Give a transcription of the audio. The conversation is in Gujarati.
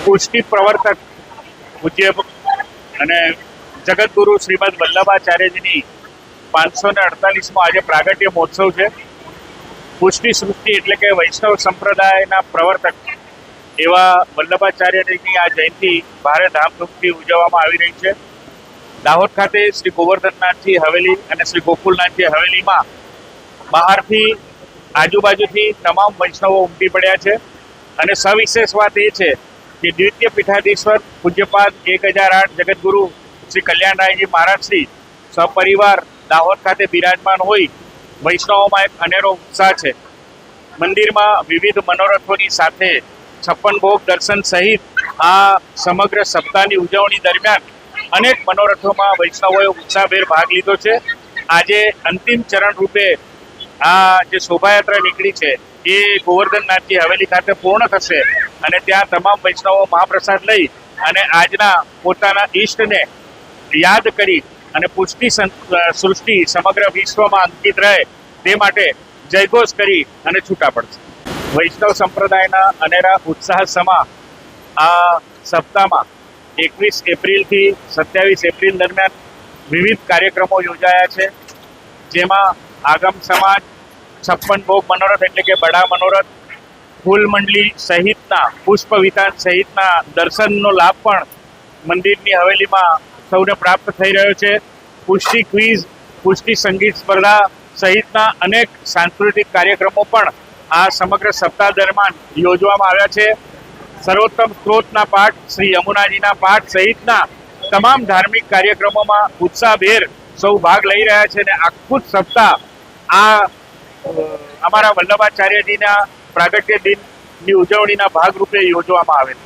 પુષ્ટિ પ્રવર્તક પૂજ્ય અને જગતગુરુ શ્રીમદ વલ્લભાચાર્યજીની 548મો આજે પ્રાગટ્ય મહોત્સવ છે. પુષ્ટિ સૃષ્ટિ એટલે કે વૈષ્ણવ સંપ્રદાયના પ્રવર્તક એવા વલ્લભાચાર્યજીની આ જયંતિ ભારે ધામધૂમથી ઉજવવામાં આવી રહી છે. દાહોદ ખાતે શ્રી ગોવર્ધનનાથજી હવેલી અને શ્રી ગોકુલનાથજી હવેલીમાં બહારથી આજુબાજુથી તમામ વૈષ્ણવો ઉમટી પડ્યા છે. અને સવિશેષ વાત એ છે કે દ્વિતીય પીઠાધીશ્વર પૂજ્યપાદ 1008 જગતગુરુ શ્રી કલ્યાણરાયજી મહારાજ શ્રી સપરિવાર દાહોદ ખાતે બિરાજમાન હોય વૈષ્ણવોમાં એક અનેરો ઉત્સાહ છે. મંદિરમાં વિવિધ મનોરથોની સાથે 56 ભોગ દર્શન સહિત આ સમગ્ર સપ્તાહની ઉજવણી દરમિયાન અનેક મનોરથોમાં વૈષ્ણવોએ ઉત્સાહભેર ભાગ લીધો છે. આજે અંતિમ ચરણ રૂપે આ જે શોભાયાત્રા નીકળી છે એ ગોવર્ધનનાથજી હવેલી ખાતે પૂર્ણ થશે અને ત્યાં તમામ વૈષ્ણવો મહાપ્રસાદ લઈ અને આજના પોતાના ઈષ્ટને યાદ કરી અને પુષ્ટિ સૃષ્ટિ સમગ્ર વિશ્વમાં અંકિત રહે તે માટે જયઘોષ કરી અને છૂટા પડશે. વૈષ્ણવ સંપ્રદાયના અનેરા ઉત્સાહ સમા આ સપ્તાહમાં 21 એપ્રિલથી 27 એપ્રિલ દરમિયાન વિવિધ કાર્યક્રમો યોજાયા છે. જેમાં આગમ સમાજ, 56 ભોગ મનોરથ એટલે કે બડા મનોરથ, ફૂલ મંડલી સહિતના પુષ્પ વિતાન સહિતના દર્શનનો લાભ પણ મંદિરની હવેલીમાં સૌને પ્રાપ્ત થઈ રહ્યો છે. પુષ્ટિ ક્વિઝ, પુષ્ટિ સંગીત સ્પર્ધા સહિતના અનેક સાંસ્કૃતિક કાર્યક્રમો પણ આ સમગ્ર સપ્તાહ દરમિયાન યોજવામાં આવ્યા છે. સર્વોત્તમ સ્ત્રોતના પાઠ, શ્રી યમુનાજીના પાઠ સહિતના તમામ ધાર્મિક કાર્યક્રમોમાં ઉત્સાહભેર સૌ ભાગ લઈ રહ્યા છે અને આખું સપ્તાહ આ અમારા વલ્લભાચાર્યજીના પ્રાગટ્ય દિનની ઉજવણીના ભાગરૂપે યોજવામાં આવે છે.